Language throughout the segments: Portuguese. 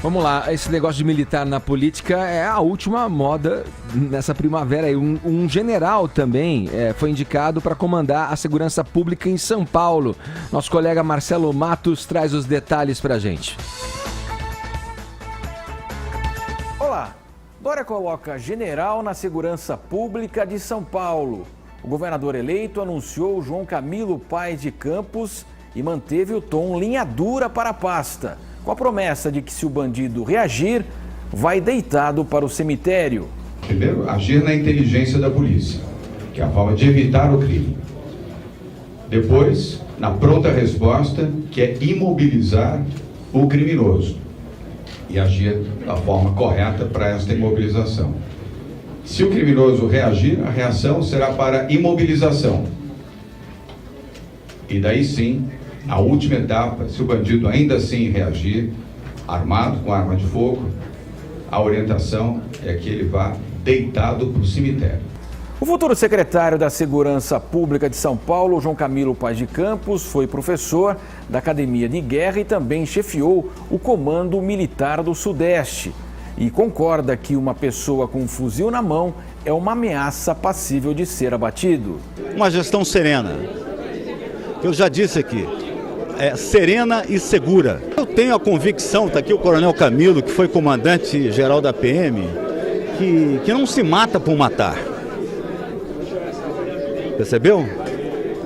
Vamos lá, esse negócio de militar na política é a última moda nessa primavera. Um general também foi indicado para comandar a segurança pública em São Paulo. Nosso colega Marcelo Matos traz os detalhes para a gente. Olá, Dória coloca general na segurança pública de São Paulo. O governador eleito anunciou João Camilo Paes de Campos e manteve o tom linha dura para a pasta, com a promessa de que, se o bandido reagir, vai deitado para o cemitério. Primeiro, agir na inteligência da polícia, que é a forma de evitar o crime. Depois, na pronta resposta, que é imobilizar o criminoso e agir da forma correta para esta imobilização. Se o criminoso reagir, a reação será para imobilização. E daí sim, na última etapa, se o bandido ainda assim reagir, armado com arma de fogo, a orientação é que ele vá deitado para o cemitério. O futuro secretário da Segurança Pública de São Paulo, João Camilo Paes de Campos, foi professor da Academia de Guerra e também chefiou o Comando Militar do Sudeste. E concorda que uma pessoa com um fuzil na mão é uma ameaça passível de ser abatido. Uma gestão serena. Eu já disse aqui, serena e segura. Eu tenho a convicção, está aqui o Coronel Camilo, que foi comandante-geral da PM, que não se mata por matar. Percebeu?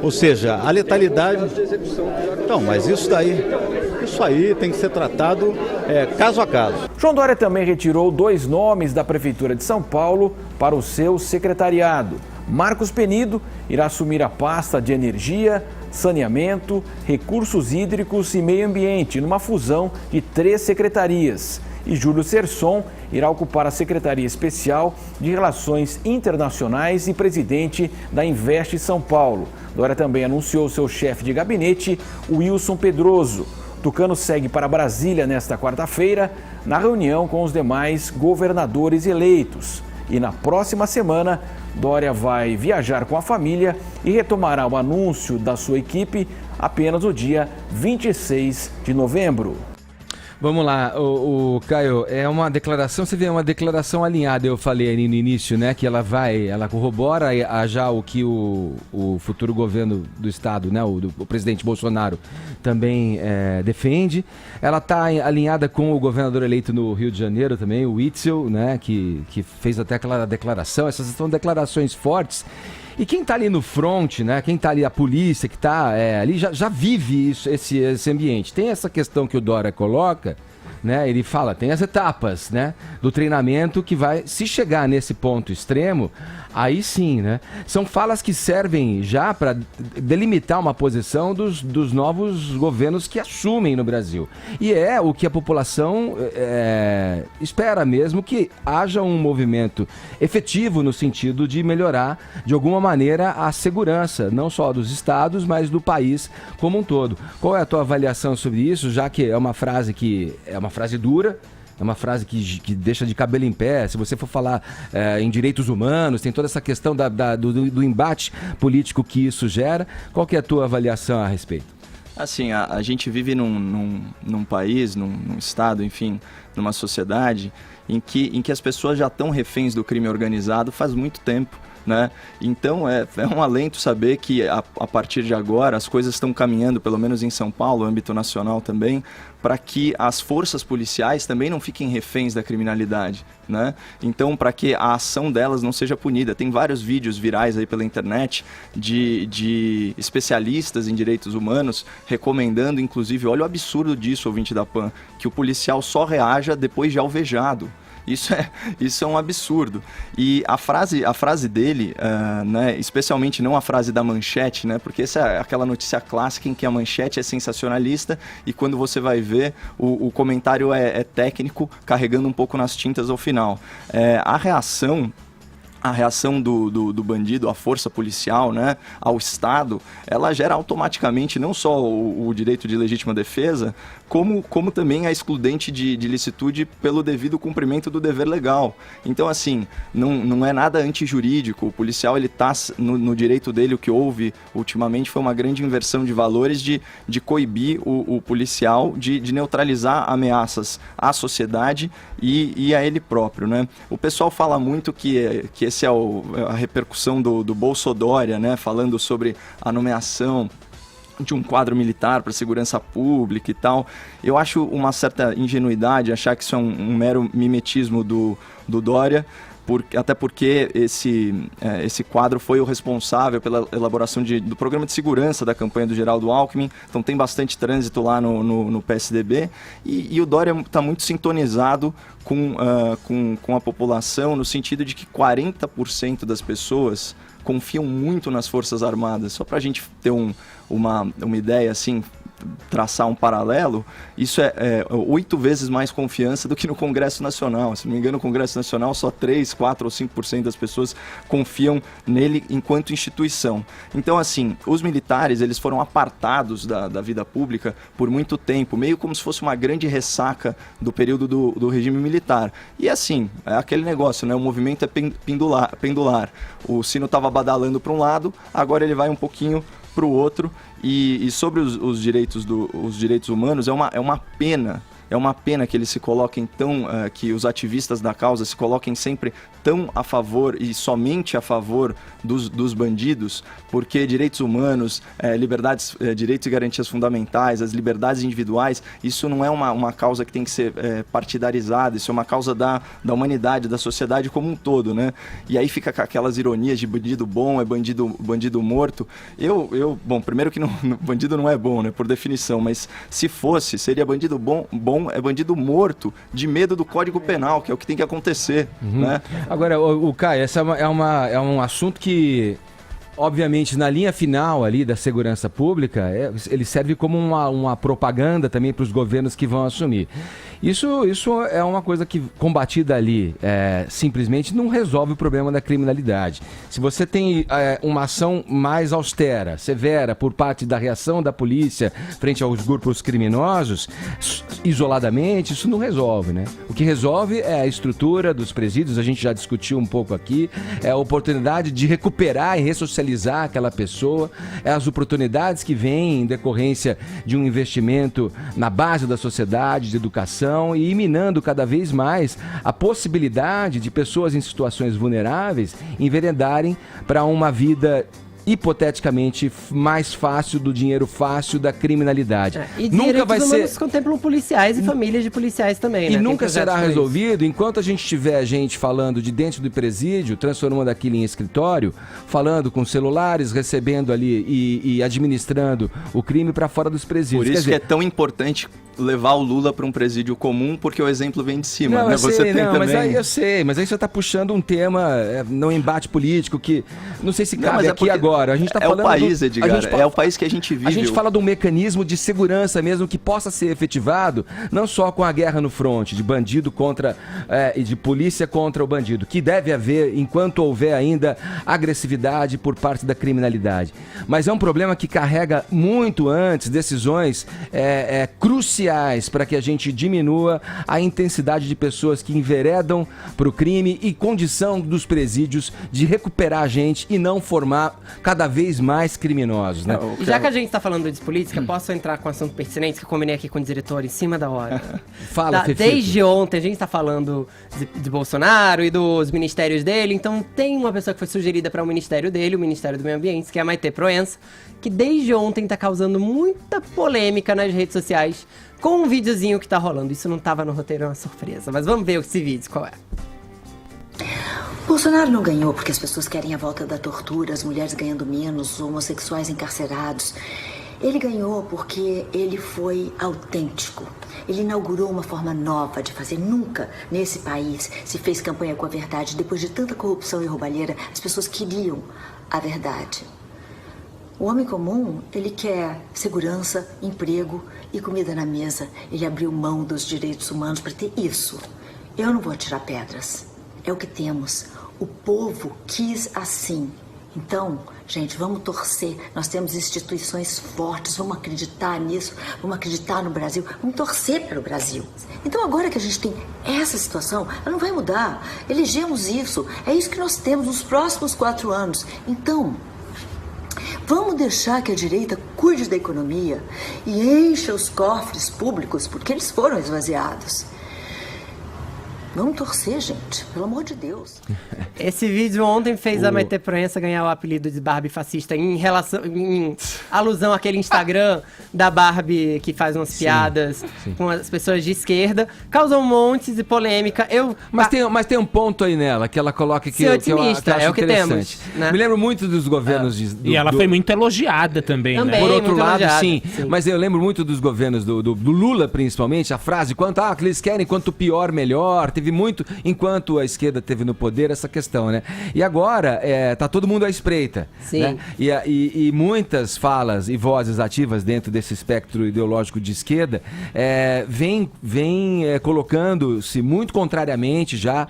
Ou seja, a letalidade... Então, mas isso aí tem que ser tratado caso a caso. João Dória também retirou 2 nomes da Prefeitura de São Paulo para o seu secretariado. Marcos Penido irá assumir a pasta de Energia, Saneamento, Recursos Hídricos e Meio Ambiente, numa fusão de 3 secretarias. E Júlio Serson irá ocupar a Secretaria Especial de Relações Internacionais e presidente da Invest São Paulo. Dória também anunciou seu chefe de gabinete, Wilson Pedroso. Tucano segue para Brasília nesta quarta-feira, na reunião com os demais governadores eleitos. E na próxima semana, Dória vai viajar com a família e retomará o anúncio da sua equipe apenas no dia 26 de novembro. Vamos lá, o Caio, é uma declaração, você vê, uma declaração alinhada, eu falei ali no início, né, que ela corrobora já o que o futuro governo do estado, né, o presidente Bolsonaro também defende. Ela está alinhada com o governador eleito no Rio de Janeiro também, o Witzel, né, que fez até aquela declaração. Essas são declarações fortes. E quem está ali no front, né? Quem está ali, a polícia que está ali, já vive esse ambiente. Tem essa questão que o Dória coloca, né? Ele fala, tem as etapas, né, do treinamento que vai, se chegar nesse ponto extremo, aí sim, né? São falas que servem já para delimitar uma posição dos novos governos que assumem no Brasil. E é o que a população espera mesmo, que haja um movimento efetivo no sentido de melhorar, de alguma maneira, a segurança, não só dos estados, mas do país como um todo. Qual é a tua avaliação sobre isso, já que é uma frase dura, é uma frase que deixa de cabelo em pé. Se você for falar em direitos humanos, tem toda essa questão do embate político que isso gera. Qual que é a tua avaliação a respeito? Assim, a gente vive num país, num estado, enfim, numa sociedade em que as pessoas já estão reféns do crime organizado faz muito tempo, né? Então é um alento saber que a partir de agora as coisas estão caminhando, pelo menos em São Paulo, âmbito nacional também, para que as forças policiais também não fiquem reféns da criminalidade, né? Então, para que a ação delas não seja punida. Tem vários vídeos virais aí pela internet de especialistas em direitos humanos recomendando, inclusive, olha o absurdo disso, ouvinte da PAN, que o policial só reaja depois de alvejado. Isso é um absurdo. E a frase dele, né, especialmente não a frase da manchete, né, porque essa é aquela notícia clássica em que a manchete é sensacionalista e quando você vai ver, o comentário é técnico, carregando um pouco nas tintas ao final. A reação a reação do bandido, a força policial, né, ao Estado, ela gera automaticamente não só o direito de legítima defesa, como também a excludente de licitude pelo devido cumprimento do dever legal. Então, assim, não é nada antijurídico. O policial, ele está no direito dele. O que houve ultimamente foi uma grande inversão de valores de coibir o policial de neutralizar ameaças à sociedade e a ele próprio, né? O pessoal fala muito que esse é a repercussão do Bolsodória, né? Falando sobre a nomeação de um quadro militar para segurança pública e tal. Eu acho uma certa ingenuidade achar que isso é um mero mimetismo do Dória, até porque esse quadro foi o responsável pela elaboração do programa de segurança da campanha do Geraldo Alckmin, então tem bastante trânsito lá no PSDB, e o Dória está muito sintonizado com a população, no sentido de que 40% das pessoas confiam muito nas Forças Armadas. Só para a gente ter uma ideia, assim, traçar um paralelo, isso é 8 vezes mais confiança do que no Congresso Nacional. Se não me engano, no Congresso Nacional só 3, 4 ou 5% das pessoas confiam nele enquanto instituição. Então, assim, os militares, eles foram apartados da vida pública por muito tempo, meio como se fosse uma grande ressaca do período do regime militar. E assim, é aquele negócio, né? O movimento é pendular. O sino estava badalando para um lado, agora ele vai um pouquinho para o outro. E sobre os direitos humanos, é uma pena. É uma pena que eles se coloquem que os ativistas da causa se coloquem sempre tão a favor e somente a favor dos bandidos, porque direitos humanos, direitos e garantias fundamentais, as liberdades individuais, isso não é uma causa que tem que ser partidarizada, isso é uma causa da humanidade, da sociedade como um todo, né? E aí fica com aquelas ironias de bandido bom é bandido morto. Bom, primeiro que bandido não é bom, né, por definição, mas se fosse, seria bandido bom é bandido morto, de medo do Código Penal, que é o que tem que acontecer, né? Agora, o Caio, essa é um assunto que, obviamente, na linha final ali da segurança pública, ele serve como uma propaganda também para os governos que vão assumir. Isso é uma coisa que, combatida ali, simplesmente não resolve o problema da criminalidade. Se você tem uma ação mais austera, severa, por parte da reação da polícia frente aos grupos criminosos, isoladamente, isso não resolve, né? O que resolve é a estrutura dos presídios, a gente já discutiu um pouco aqui, é a oportunidade de recuperar e ressocializar aquela pessoa, é as oportunidades que vêm em decorrência de um investimento na base da sociedade, de educação, e minando cada vez mais a possibilidade de pessoas em situações vulneráveis enveredarem para uma vida hipoteticamente mais fácil, do dinheiro fácil, da criminalidade. E nunca vai ser... contemplam policiais e famílias de policiais também, e né? nunca será resolvido enquanto a gente tiver gente falando de dentro do presídio, transformando aquilo em escritório, falando com celulares, recebendo ali e administrando o crime para fora dos presídios. Por isso que é tão importante levar o Lula para um presídio comum, porque o exemplo vem de cima, não, né? Mas aí eu sei, mas aí você está puxando um tema no embate político que não sei se cabe aqui agora. A gente tá falando o país, Edgar, é o país que a gente vive. A gente fala de um mecanismo de segurança mesmo que possa ser efetivado, não só com a guerra no fronte, de bandido contra e de polícia contra o bandido, que deve haver enquanto houver ainda agressividade por parte da criminalidade. Mas é um problema que carrega muito antes decisões cruciais para que a gente diminua a intensidade de pessoas que enveredam para o crime e condição dos presídios de recuperar a gente e não formar cada vez mais criminosos, né? Já que a gente está falando de política, posso entrar com um assunto pertinente que eu combinei aqui com o diretor em cima da hora? Fala, Fefito. Desde ontem a gente está falando de Bolsonaro e dos ministérios dele, então tem uma pessoa que foi sugerida para o ministério dele, o Ministério do Meio Ambiente, que é a Maite Proença, que desde ontem está causando muita polêmica nas redes sociais com um videozinho que tá rolando. Isso não tava no roteiro, é uma surpresa. Mas vamos ver esse vídeo, qual é? Bolsonaro não ganhou porque as pessoas querem a volta da tortura, as mulheres ganhando menos, os homossexuais encarcerados. Ele ganhou porque ele foi autêntico. Ele inaugurou uma forma nova de fazer. Nunca nesse país se fez campanha com a verdade. Depois de tanta corrupção e roubalheira, as pessoas queriam a verdade. O homem comum, ele quer segurança, emprego e comida na mesa. Ele abriu mão dos direitos humanos para ter isso. Eu não vou atirar pedras. É o que temos. O povo quis assim. Então, gente, vamos torcer. Nós temos instituições fortes, vamos acreditar nisso, vamos acreditar no Brasil, vamos torcer pelo Brasil. Então, agora que a gente tem essa situação, ela não vai mudar. Elegemos isso, é isso que nós temos nos próximos 4 anos. Então, vamos deixar que a direita cuide da economia e encha os cofres públicos, porque eles foram esvaziados. Vamos torcer, gente, pelo amor de Deus. Esse vídeo ontem fez a Maitê Proença ganhar o apelido de Barbie fascista em alusão àquele Instagram da Barbie que faz umas piadas com as pessoas de esquerda. Causou um monte de polêmica. Mas tem um ponto aí nela, que ela coloca que, Ser que eu otimista, acho é o que interessante. temos, né? Me lembro muito dos governos... E ela foi muito elogiada também, né? Por outro muito lado, elogiada, sim. Mas eu lembro muito dos governos do Lula, principalmente, a frase, que eles querem, quanto pior, melhor. Teve muito, enquanto a esquerda teve no poder, essa questão, né? E agora, tá todo mundo à espreita. Sim. Né? E muitas falas e vozes ativas dentro desse espectro ideológico de esquerda vem colocando-se muito contrariamente já,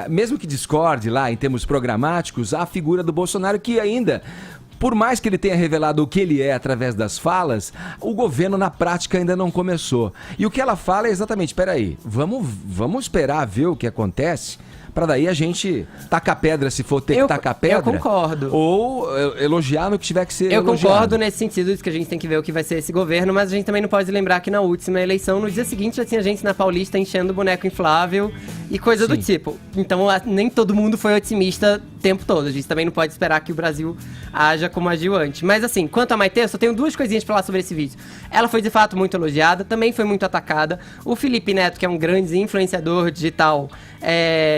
mesmo que discorde lá em termos programáticos, a figura do Bolsonaro, que ainda... Por mais que ele tenha revelado o que ele é através das falas, o governo na prática ainda não começou. E o que ela fala é exatamente, peraí, vamos esperar ver o que acontece, para daí a gente tacar pedra se for ter que tacar pedra. Eu concordo. Ou elogiar no que tiver que ser Eu elogiado. concordo nesse sentido de que a gente tem que ver o que vai ser esse governo, mas a gente também não pode lembrar que na última eleição, no dia seguinte, já tinha gente na Paulista enchendo boneco inflável e coisa do tipo. Então, nem todo mundo foi otimista o tempo todo. A gente também não pode esperar que o Brasil haja como agiu antes. Mas assim, quanto a Maitê, eu só tenho 2 coisinhas pra falar sobre esse vídeo. Ela foi de fato muito elogiada, também foi muito atacada. O Felipe Neto, que é um grande influenciador digital,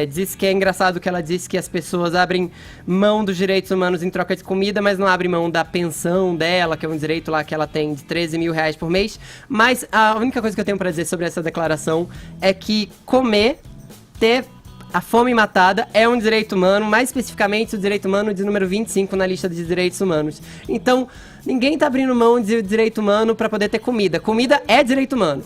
disse que é engraçado que ela disse que as pessoas abrem mão dos direitos humanos em troca de comida, mas não abrem mão da pensão dela, que é um direito lá que ela tem de 13 mil reais por mês. Mas a única coisa que eu tenho pra dizer sobre essa declaração é que ter a fome matada é um direito humano, mais especificamente o direito humano de número 25 na lista de direitos humanos. Então, ninguém tá abrindo mão de direito humano pra poder ter comida. Comida é direito humano.